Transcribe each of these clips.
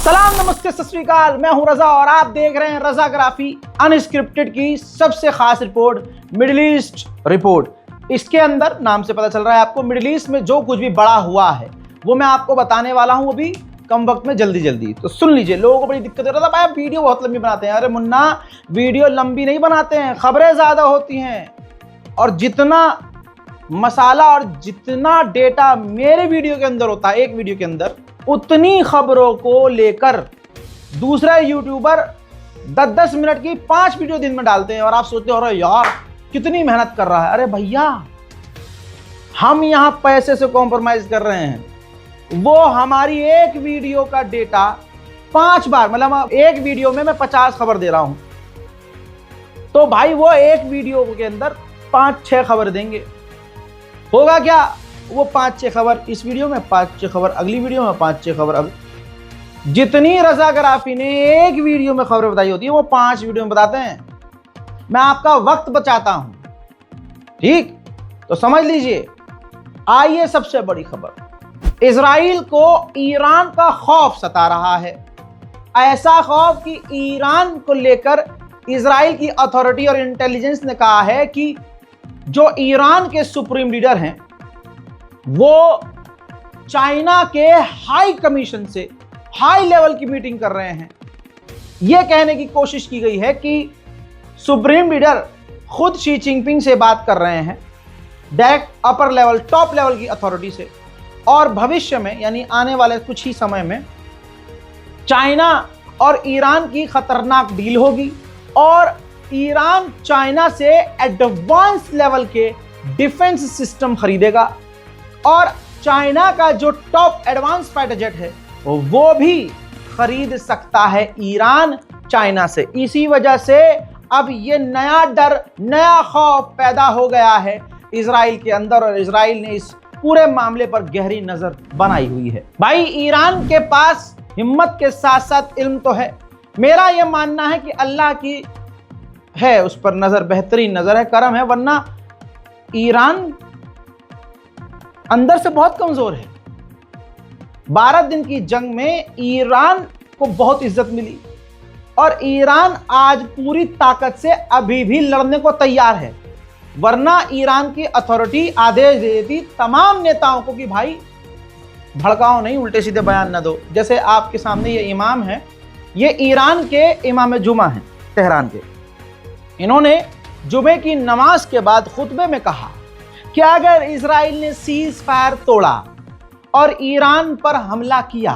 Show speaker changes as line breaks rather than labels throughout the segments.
सलाम, नमस्ते, सत श्री अकाल। मैं हूं रजा और आप देख रहे हैं रजाग्राफी अनस्क्रिप्टेड की सबसे खास रिपोर्ट, मिडिल ईस्ट रिपोर्ट। इसके अंदर नाम से पता चल रहा है आपको मिडिल ईस्ट में जो कुछ भी बड़ा हुआ है वो मैं आपको बताने वाला हूं अभी कम वक्त में, जल्दी। तो सुन लीजिए। लोगों को बड़ी दिक्कत हो रहा था, भाई वीडियो बहुत लंबी बनाते हैं। अरे मुन्ना, वीडियो लंबी नहीं बनाते हैं, खबरें ज्यादा होती हैं। और जितना मसाला और जितना डेटा मेरे वीडियो के अंदर होता है, एक वीडियो के अंदर, उतनी खबरों को लेकर दूसरा यूट्यूबर 10-10 मिनट की 5 वीडियो दिन में डालते हैं। और आप सोचते हो अरे यार कितनी मेहनत कर रहा है। अरे भैया, हम यहां पैसे से कॉम्प्रोमाइज कर रहे हैं। वो हमारी एक वीडियो का डेटा 5 बार, मतलब एक वीडियो में मैं 50 खबर दे रहा हूं, तो भाई वो एक वीडियो के अंदर 5-6 खबर देंगे। होगा क्या, वो 5-6 खबर इस वीडियो में, 5-6 खबर अगली वीडियो में, 5-6 खबर जितनी रजाग्राफी ने एक वीडियो में खबरें बताई होती है वो 5 वीडियो में बताते हैं। मैं आपका वक्त बचाता हूं, ठीक? तो समझ लीजिए। आइए सबसे बड़ी खबर, इजराइल को ईरान का खौफ सता रहा है। ऐसा खौफ कि ईरान को लेकर इजराइल की अथॉरिटी और इंटेलिजेंस ने कहा है कि जो ईरान के सुप्रीम लीडर हैं वो चाइना के हाई कमीशन से हाई लेवल की मीटिंग कर रहे हैं। यह कहने की कोशिश की गई है कि सुप्रीम लीडर खुद शी जिनपिंग से बात कर रहे हैं, direct upper level, top level की अथॉरिटी से। और भविष्य में, यानी आने वाले कुछ ही समय में, चाइना और ईरान की खतरनाक डील होगी और ईरान चाइना से एडवांस लेवल के डिफेंस सिस्टम खरीदेगा और चाइना का जो टॉप एडवांस फाइटर जेट है वो भी खरीद सकता है ईरान चाइना से। इसी वजह से अब ये नया डर, नया खौफ पैदा हो गया है इजराइल के अंदर और इजराइल ने इस पूरे मामले पर गहरी नजर बनाई हुई है। भाई, ईरान के पास हिम्मत के साथ साथ इल्म तो है। मेरा यह मानना है कि अल्लाह की है उस पर नजर, बेहतरीन नजर है, करम है, वरना ईरान अंदर से बहुत कमजोर है। 12 दिन की जंग में ईरान को बहुत इज्जत मिली और ईरान आज पूरी ताकत से अभी भी लड़ने को तैयार है। वरना ईरान की अथॉरिटी आदेश दे देती तमाम नेताओं को कि भाई भड़काओ नहीं, उल्टे सीधे बयान न दो। जैसे आपके सामने ये इमाम है, ये ईरान के इमाम जुमा हैं, तेहरान के। इन्होंने जुमे की नमाज के बाद खुतबे में कहा कि अगर इजराइल ने सीज फायर तोड़ा और ईरान पर हमला किया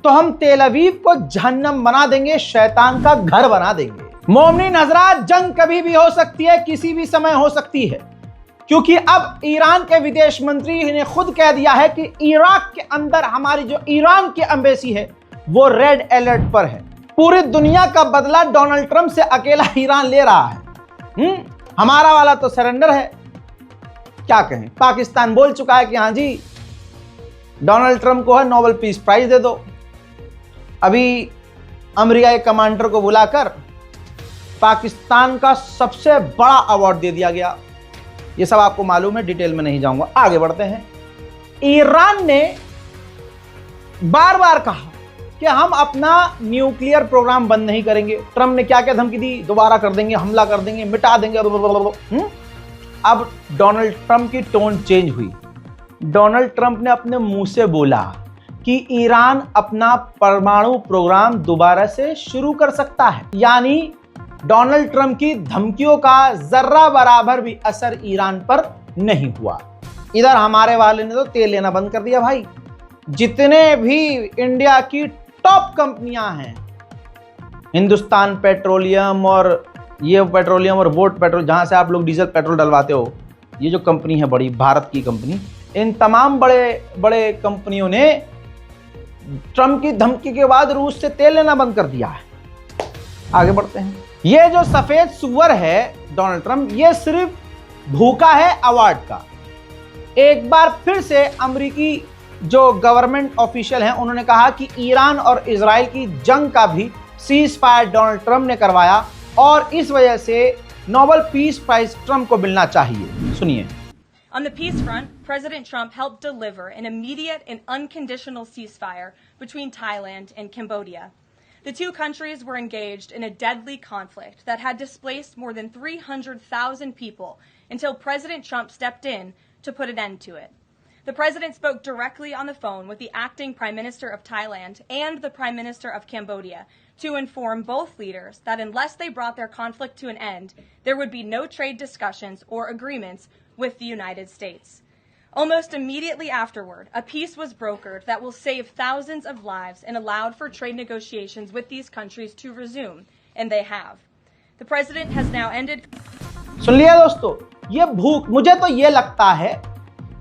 तो हम तेल अवीव को जहन्नम बना देंगे, शैतान का घर बना देंगे। मोमिनीन हजरात, जंग कभी भी हो सकती है, किसी भी समय हो सकती है, क्योंकि अब ईरान के विदेश मंत्री ने खुद कह दिया है कि इराक के अंदर हमारी जो ईरान की एम्बेसी है वो रेड अलर्ट पर है। पूरी दुनिया का बदला डोनाल्ड ट्रंप से अकेला ईरान ले रहा है। हमारा वाला तो सरेंडर है। क्या कहें, पाकिस्तान बोल चुका है कि हाँ जी, डोनाल्ड ट्रंप को है नोबेल पीस प्राइज दे दो। अभी अमेरिका के कमांडर को बुलाकर पाकिस्तान का सबसे बड़ा अवार्ड दे दिया गया। ये सब आपको मालूम है, डिटेल में नहीं जाऊंगा। आगे बढ़ते हैं। ईरान ने बार बार कहा कि हम अपना न्यूक्लियर प्रोग्राम बंद नहीं करेंगे। ट्रंप ने क्या क्या धमकी दी, दोबारा कर देंगे, हमला कर देंगे, मिटा देंगे। अब डोनाल्ड ट्रंप की टोन चेंज हुई। डोनाल्ड ट्रंप ने अपने मुंह से बोला कि ईरान अपना परमाणु प्रोग्राम दोबारा से शुरू कर सकता है। यानी डोनाल्ड ट्रंप की धमकियों का जर्रा बराबर भी असर ईरान पर नहीं हुआ। इधर हमारे वाले ने तो तेल लेना बंद कर दिया। भाई, जितने भी इंडिया की टॉप कंपनियां हैं, हिंदुस्तान पेट्रोलियम और ये पेट्रोलियम और वोट पेट्रोल, जहां से आप लोग डीजल पेट्रोल डलवाते हो, ये जो कंपनी है बड़ी भारत की कंपनी, इन तमाम बड़े बड़े कंपनियों ने ट्रंप की धमकी के बाद रूस से तेल लेना बंद कर दिया है। आगे बढ़ते हैं। ये जो सफेद सुअर है डोनाल्ड ट्रंप, ये सिर्फ भूखा है अवार्ड का। एक बार फिर से अमेरिकी जो गवर्नमेंट ऑफिशियल हैं उन्होंने कहा कि ईरान और इजराइल की जंग का भी सीज फायर डोनाल्ड ट्रंप ने करवाया और इस वजह से नोबेल पीस प्राइज ट्रंप को मिलना चाहिए। सुनिए।
On the peace front, President Trump helped deliver an immediate and unconditional ceasefire between Thailand and Cambodia. The two countries were engaged in a deadly conflict that had displaced more than 300,000 people until President Trump stepped in to put an end to it. The president spoke directly on the phone with the acting Prime Minister of Thailand and the Prime Minister of Cambodia to inform both leaders that unless they brought their conflict to an end, there would be no trade discussions or agreements with the United States. Almost immediately afterward, a peace was brokered that will save thousands of lives and allowed for trade negotiations with these countries to resume, and they have. The president has now ended.
सुन लिया दोस्तों, ये भूख, मुझे तो ये लगता है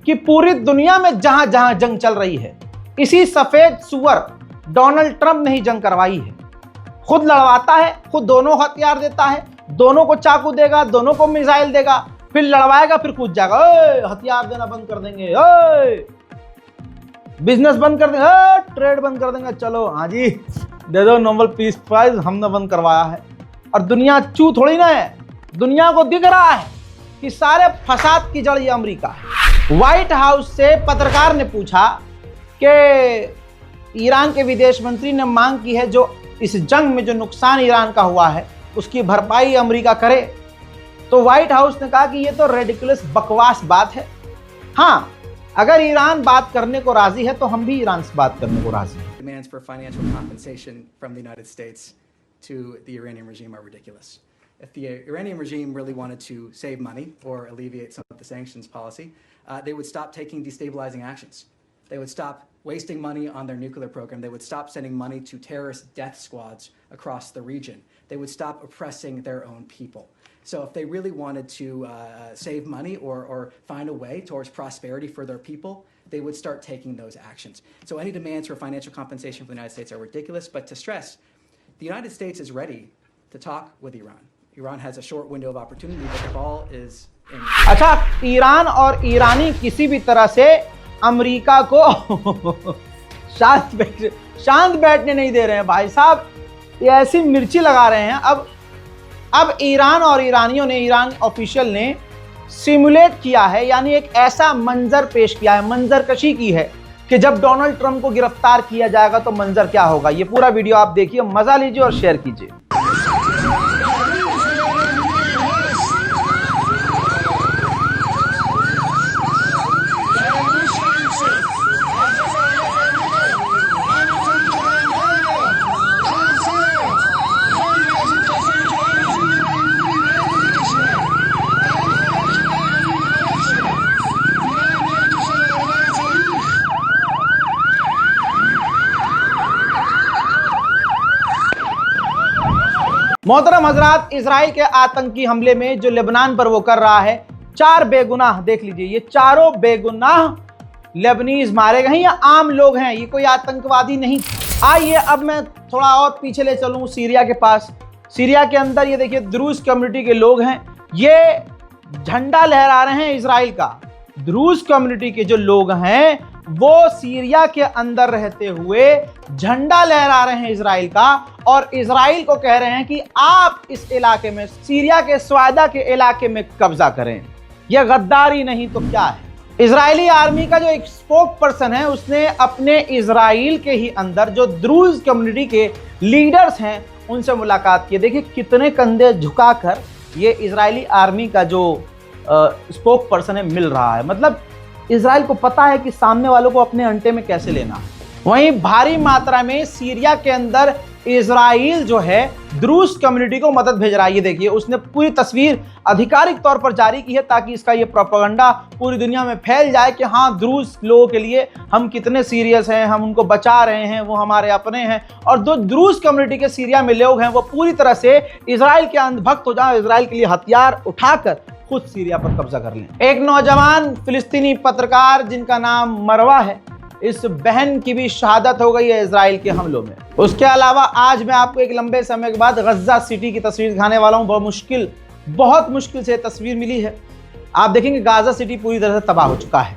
कि पूरी दुनिया में जहां जहां जंग चल रही है, इसी सफेद सुअर डोनाल्ड ट्रंप ने ही जंग करवाई है। खुद लड़वाता है, खुद दोनों हथियार देता है, दोनों को चाकू देगा, दोनों को मिसाइल देगा, फिर लड़वाएगा, फिर कूद जाएगा, हथियार देना बंद कर देंगे, बिजनेस बंद कर देंगे, ट्रेड बंद कर देंगे, चलो हाँ जी दे दो नोबेल पीस प्राइज, हमने बंद करवाया है। और दुनिया चू थोड़ी ना है, दुनिया को दिख रहा है कि सारे फसाद की जड़ ये अमेरिका है। व्हाइट हाउस से पत्रकार ने पूछा कि ईरान के विदेश मंत्री ने मांग की है जो इस जंग में जो नुकसान ईरान का हुआ है उसकी भरपाई अमेरिका करे, तो व्हाइट हाउस ने कहा कि ये तो रेडिकुलस बकवास बात है। हाँ, अगर ईरान बात करने को राजी है तो हम भी ईरान से बात करने को राजी हैं।
Demands for financial compensation from the United States to the Iranian regime are ridiculous. If the Iranian regime really wanted to save money or alleviate some of the sanctions policy, they would stop taking destabilizing actions. They would stop wasting money on their nuclear program. They would stop sending money to terrorist death squads across the region. They would stop oppressing their own people. So if they really wanted to save money or find a way towards prosperity for their people, they would start taking those actions. So any demands for financial compensation from the United States are ridiculous. But to stress, the United States is ready to talk with Iran. Iran has a short window of opportunity, but the ball is in.
अच्छा, Iran और ईरानी किसी भी तरह से America को शांत बैठने नहीं दे रहे हैं भाई साहब, ये ऐसी मिर्ची लगा रहे हैं। अब ईरान और ईरानियों ने, ईरान ऑफिशियल ने सिमुलेट किया है, यानी एक ऐसा मंजर पेश किया है, मंजरकशी की है कि जब डोनाल्ड ट्रंप को गिरफ्तार किया जाएगा तो मंजर क्या होगा। ये पूरा वीडियो आप देखिए, मजा लीजिए और शेयर कीजिए। मोहतरम हजरात, इजराइल के आतंकी हमले में जो लेबनान पर वो कर रहा है, 4 बेगुनाह, देख लीजिए, ये चारों बेगुनाह लेबनीज मारे गए हैं, ये आम लोग हैं, ये कोई आतंकवादी नहीं। आइए अब मैं थोड़ा और पीछे ले चलूं, सीरिया के पास। सीरिया के अंदर ये देखिए द्रूज कम्युनिटी के लोग हैं, ये झंडा लहरा रहे हैं इजराइल का। द्रूज कम्युनिटी के जो लोग हैं वो सीरिया के अंदर रहते हुए झंडा लहरा रहे हैं इजराइल का, और इजराइल को कह रहे हैं कि आप इस इलाके में, सीरिया के स्वादा के इलाके में कब्जा करें। यह गद्दारी नहीं तो क्या है। इजरायली आर्मी का जो एक स्पोक पर्सन है, उसने अपने इजराइल के ही अंदर जो द्रूज कम्युनिटी के लीडर्स हैं उनसे मुलाकात की। देखिए कितने कंधे झुकाकर ये इजरायली आर्मी का जो स्पोक पर्सन है मिल रहा है। मतलब इजराइल को पता है कि सामने वालों को अपने अंटे में कैसे लेना है। वहीं भारी मात्रा में सीरिया के अंदर इजराइल जो है द्रूज कम्युनिटी को मदद भेज रहा है। ये देखिए, उसने पूरी तस्वीर आधिकारिक तौर पर जारी की है ताकि इसका ये प्रोपेगेंडा पूरी दुनिया में फैल जाए कि हाँ, द्रूज लोगों के लिए हम कितने सीरियस हैं, हम उनको बचा रहे हैं, वो हमारे अपने हैं। और जो द्रूज कम्युनिटी के सीरिया में लोग हैं वो पूरी तरह से इजराइल के अंधभक्त हो जाए, इजराइल के लिए हथियार उठाकर खुद सीरिया पर कब्जा कर लें। एक नौजवान फिलिस्तीनी पत्रकार जिनका नाम मरवा है, इस बहन की भी शहादत हो गई है इजराइल के हमलों में। उसके अलावा आज मैं आपको एक लंबे समय के बाद गजा सिटी की तस्वीर दिखाने वाला हूं। बहुत मुश्किल से तस्वीर मिली है। आप देखेंगे गाजा सिटी पूरी तरह से तबाह हो चुका है।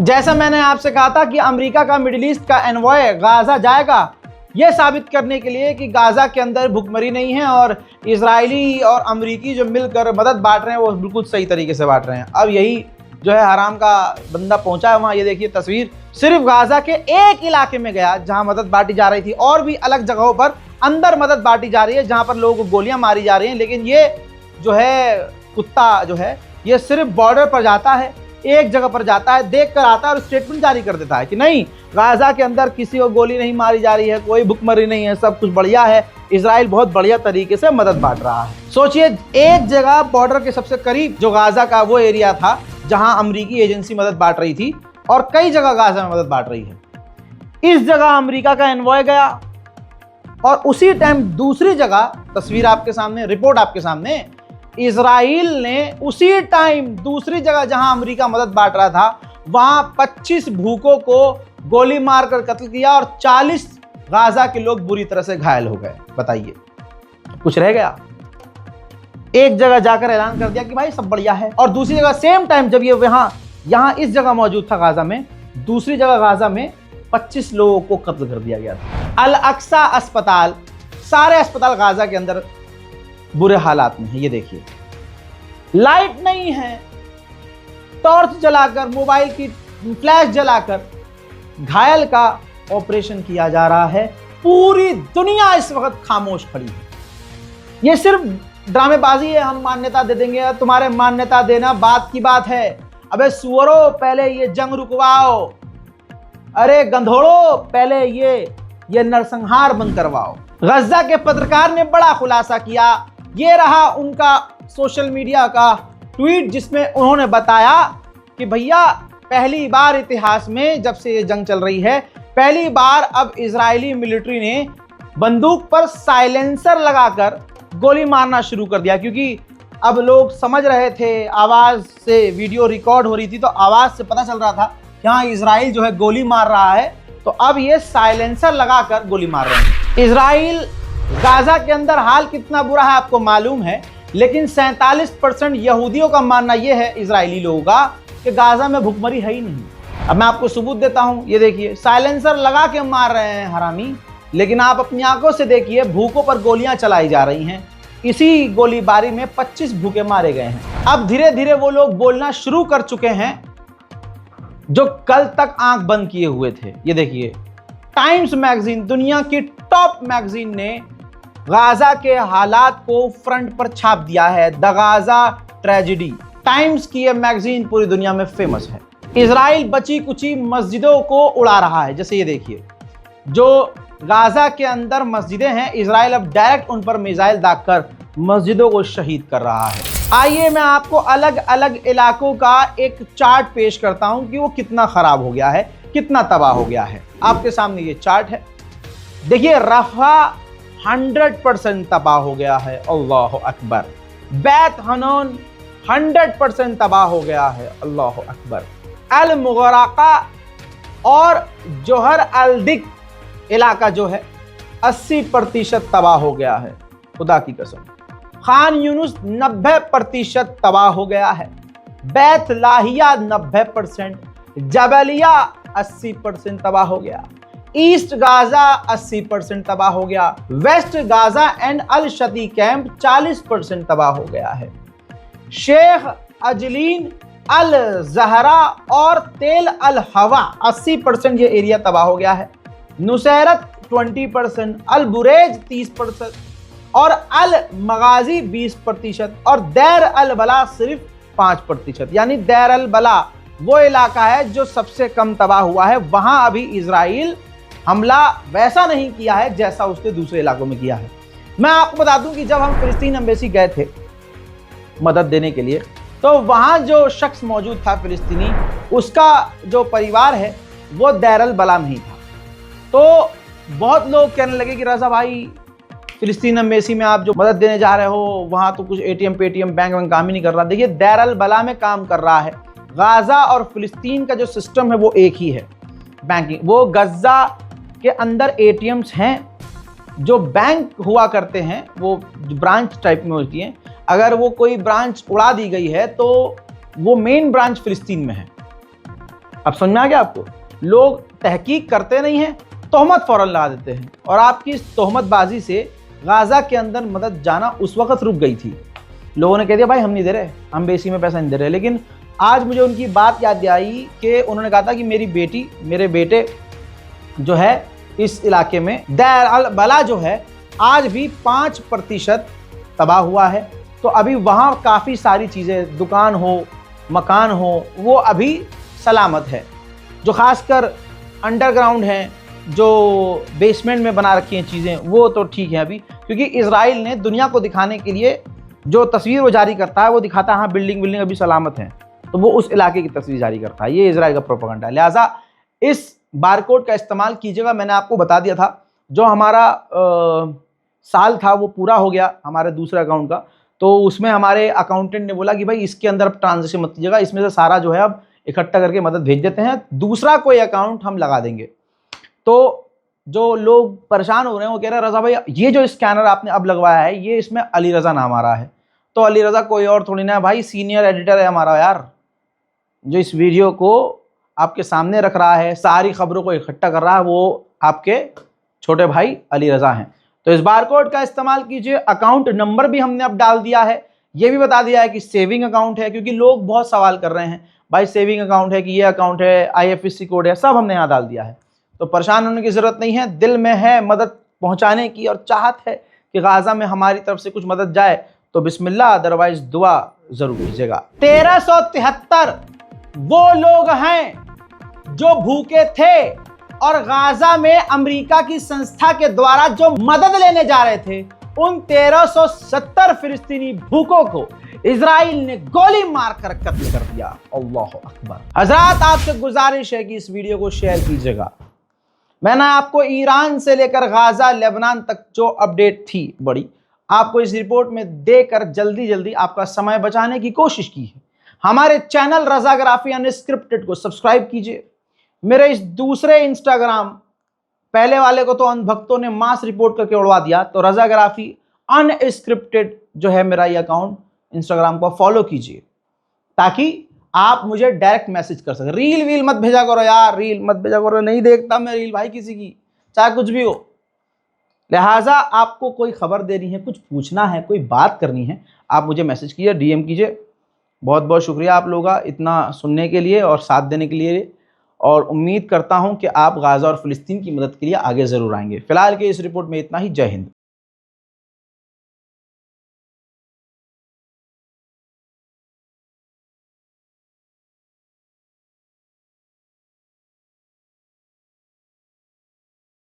जैसा मैंने आपसे कहा था कि अमेरिका का मिडिल ईस्ट का एनवॉय गाजा जाएगा यह साबित करने के लिए कि गाजा के अंदर भुखमरी नहीं है और इजरायली और अमेरिकी जो मिलकर मदद बांट रहे हैं वो बिल्कुल सही तरीके से बांट रहे हैं। अब यही जो है हराम का बंदा पहुंचा है वहां, ये देखिए तस्वीर, सिर्फ गाजा के एक इलाके में गया जहां मदद बांटी जा रही थी, और भी अलग जगहों पर अंदर मदद बांटी जा रही है जहां पर लोगों को गोलियां मारी जा रही हैं। लेकिन ये जो है कुत्ता जो है ये सिर्फ बॉर्डर पर जाता है, एक जगह पर जाता है, देख कर आता है और स्टेटमेंट जारी कर देता है कि नहीं, गाजा के अंदर किसी को गोली नहीं मारी जा रही है, कोई भुखमरी नहीं है, सब कुछ बढ़िया है, इजराइल बहुत बढ़िया तरीके से मदद बांट रहा है। सोचिए, एक जगह बॉर्डर के सबसे करीब जो गाजा का वो एरिया था जहां अमेरिकी एजेंसी मदद बांट रही थी, और कई जगह गाजा में मदद बांट रही है। इस जगह अमेरिका का एनवॉय गया और उसी टाइम दूसरी जगह, तस्वीर आपके सामने, रिपोर्ट आपके सामने, इजराइल ने उसी टाइम दूसरी जगह जहां अमेरिका मदद बांट रहा था वहां 25 भूखों को गोली मारकर कत्ल किया और 40 गाजा के लोग बुरी तरह से घायल हो गए। बताइए, कुछ रह गया? एक जगह जाकर ऐलान कर दिया कि भाई सब बढ़िया है, और दूसरी जगह सेम टाइम जब ये यहां इस जगह मौजूद था गाजा में, दूसरी जगह गाजा में 25 लोगों को कत्ल कर दिया गया था। अल अक्सा अस्पताल, सारे अस्पताल गाजा के अंदर बुरे हालात में है। ये देखिए, लाइट नहीं है, टॉर्च जलाकर, मोबाइल की फ्लैश जलाकर घायल का ऑपरेशन किया जा रहा है। पूरी दुनिया इस वक्त खामोश खड़ी है। ये सिर्फ ड्रामेबाजी है, हम मान्यता दे देंगे, तुम्हारे मान्यता देना बात की बात है। अबे सुअरों, पहले ये जंग रुकवाओ, अरे गंधोड़ो, पहले ये नरसंहार बंद करवाओ। गजा के पत्रकार ने बड़ा खुलासा किया, ये रहा उनका सोशल मीडिया का ट्वीट जिसमें उन्होंने बताया कि भैया पहली बार इतिहास में जब से ये जंग चल रही है, पहली बार अब इजरायली मिलिट्री ने बंदूक पर साइलेंसर लगाकर गोली मारना शुरू कर दिया, क्योंकि अब लोग समझ रहे थे, आवाज से वीडियो रिकॉर्ड हो रही थी तो आवाज से पता चल रहा था कि हाँ इजराइल जो है गोली मार रहा है, तो अब ये साइलेंसर लगाकर गोली मार रहे हैं। इजराइल गाजा के अंदर हाल कितना बुरा है आपको मालूम है, लेकिन 47% यहूदियों का मानना यह है, इजरायली लोगों का, कि गाजा में भुखमरी है ही नहीं। अब मैं आपको सबूत देता हूं, ये देखिए, साइलेंसर लगा के मार रहे हैं हरामी, लेकिन आप अपनी आंखों से देखिए भूखों पर गोलियां चलाई जा रही हैं। इसी गोलीबारी में 25 भूखे मारे गए हैं। अब धीरे धीरे वो लोग बोलना शुरू कर चुके हैं जो कल तक आंख बंद किए हुए थे। ये देखिए, टाइम्स मैगजीन, दुनिया की टॉप मैगजीन ने गाजा के हालात को फ्रंट पर छाप दिया है। द गाजा ट्रेजेडी, टाइम्स की यह मैगजीन पूरी दुनिया में फेमस है। इजराइल बची कुची मस्जिदों को उड़ा रहा है। जैसे ये देखिए, जो गाजा के अंदर मस्जिदें हैं, इजराइल अब डायरेक्ट उन पर मिसाइल दागकर मस्जिदों को शहीद कर रहा है। आइए मैं आपको अलग अलग इलाकों का एक चार्ट पेश करता हूं कि वो कितना खराब हो गया है, कितना तबाह हो गया है। आपके सामने ये चार्ट है, देखिए, रफा 100% तबाह हो गया है, अल्लाह अकबर। बैत हनून 100% तबाह हो गया है, अल्लाह अकबर। अल मुगरका और जोहर अल दिक इलाका जो है 80% तबाह हो गया है, खुदा की कसम। खान यूनुस 90% तबाह हो गया है। बैत लाहिया 90%, जबलिया 80% तबाह हो गया। ईस्ट गाजा 80% तबाह हो गया। West Gaza and Al Shati camp 40% तबाह हो गया है। शेख अजलीन, अल जहरा और तेल अल हवा 80% ये एरिया तबाह हो गया है। नुसैरत 20%, अल बुरेज 30% और अल मगाजी 20% और दैर अल बला सिर्फ 5%। यानी दैर अल बला वो इलाका है जो सबसे कम तबाह हुआ है। वहां अभी इजराइल हमला वैसा नहीं किया है जैसा उसने दूसरे इलाकों में किया है। मैं आपको बता दूं कि जब हम फिलिस्तीन एम्बेसी गए थे मदद देने के लिए, तो वहां जो शख्स मौजूद था फिलिस्तीनी, उसका जो परिवार है वो दैर अल बला में ही था। तो बहुत लोग कहने लगे कि रजा भाई, फिलिस्तीन एम्बेसी में आप जो मदद देने जा रहे हो वहां तो कुछ एटीएम पेटीएम बैंक काम ही नहीं कर रहा। देखिए, दैर अल बला में काम कर रहा है। गाजा और फिलिस्तीन का जो सिस्टम है वो एक ही है, बैंकिंग। वो गजा के अंदर एटीएम्स हैं, जो बैंक हुआ करते हैं, वो ब्रांच टाइप में होती हैं। अगर वो कोई ब्रांच उड़ा दी गई है तो वो मेन ब्रांच फिलिस्तीन में है। अब समझ में आ गया आपको? लोग तहकीक करते नहीं हैं, तोहमत फौरन लगा देते हैं, और आपकी इस तोहमतबाजी से गाजा के अंदर मदद जाना उस वक्त रुक गई थी। लोगों ने कह दिया भाई हम नहीं दे रहे, हम बेसी में पैसा नहीं दे रहे। लेकिन आज मुझे उनकी बात याद आई कि उन्होंने कहा था कि मेरी बेटी, मेरे बेटे जो है इस इलाके में दैर अल बला जो है आज भी 5% तबाह हुआ है। तो अभी वहाँ काफ़ी सारी चीज़ें, दुकान हो, मकान हो, वो अभी सलामत है। जो खासकर अंडरग्राउंड हैं, जो बेसमेंट में बना रखी हैं चीज़ें, वो तो ठीक है अभी, क्योंकि इजराइल ने दुनिया को दिखाने के लिए जो तस्वीर वो जारी करता है, वो दिखाता है हाँ बिल्डिंग अभी सलामत हैं, तो वो उस इलाके की तस्वीर जारी करता है। ये इजराइल का प्रोपेगेंडा है। लिहाजा इस बारकोड का इस्तेमाल कीजिएगा। मैंने आपको बता दिया था, जो हमारा साल था वो पूरा हो गया हमारे दूसरे अकाउंट का, तो उसमें हमारे अकाउंटेंट ने बोला कि भाई इसके अंदर अब ट्रांजेक्शन मत कीजिएगा, इसमें से सारा जो है अब इकट्ठा करके मदद भेज देते हैं, दूसरा कोई अकाउंट हम लगा देंगे। तो जो लोग परेशान हो रहे हैं वो कह रहे हैं रज़ा भाई ये जो स्कैनर आपने अब लगवाया है, ये इसमें अली रज़ा नाम आ रहा है। तो अली रज़ा कोई और थोड़ी ना है भाई, सीनियर एडिटर है हमारा यार, जो इस वीडियो को आपके सामने रख रहा है, सारी खबरों को इकट्ठा कर रहा है, वो आपके छोटे भाई अली रज़ा हैं। तो इस बारकोड का इस्तेमाल कीजिए। अकाउंट नंबर भी हमने अब डाल दिया है, ये भी बता दिया है कि सेविंग अकाउंट है, क्योंकि लोग बहुत सवाल कर रहे हैं भाई सेविंग अकाउंट है कि ये अकाउंट है, IFSC कोड है, सब हमने यहाँ डाल दिया है। तो परेशान होने की ज़रूरत नहीं है। दिल में है मदद पहुँचाने की और चाहत है कि गाज़ा में हमारी तरफ से कुछ मदद जाए तो बिस्मिल्लाह, अदरवाइज दुआ ज़रूर कीजिएगा। 1373 वो लोग हैं जो भूखे थे और गाज़ा में अमेरिका की संस्था के द्वारा जो मदद लेने जा रहे थे, उन 1370 फिलिस्तीनी भूखों को इजराइल ने गोली मारकर कत्ल कर दिया। अल्लाह अकबर। हजरात, आपसे गुजारिश है कि इस वीडियो को शेयर कीजिएगा। मैंने आपको ईरान से लेकर गाज़ा, लेबनान तक जो अपडेट थी बड़ी, आपको इस रिपोर्ट में देकर जल्दी जल्दी आपका समय बचाने की कोशिश की है। हमारे चैनल रज़ाग्राफी अनस्क्रिप्टेड को सब्सक्राइब कीजिए। मेरे इस दूसरे इंस्टाग्राम, पहले वाले को तो अंधभक्तों ने मास रिपोर्ट करके उड़वा दिया, तो रज़ाग्राफी अनस्क्रिप्टेड जो है मेरा ये अकाउंट, इंस्टाग्राम को फॉलो कीजिए ताकि आप मुझे डायरेक्ट मैसेज कर सकें। रील वील मत भेजा करो यार, रील मत भेजा करो, नहीं देखता मैं रील भाई किसी की, चाहे कुछ भी हो। लिहाजा आपको कोई खबर देनी है, कुछ पूछना है, कोई बात करनी है, आप मुझे मैसेज कीजिए, DM कीजिए। बहुत बहुत शुक्रिया आप लोगों का इतना सुनने के लिए और साथ देने के लिए, और उम्मीद करता हूं कि आप गाज़ा और फिलिस्तीन की मदद के लिए आगे ज़रूर आएंगे। फिलहाल के इस रिपोर्ट में इतना ही। जय हिंद।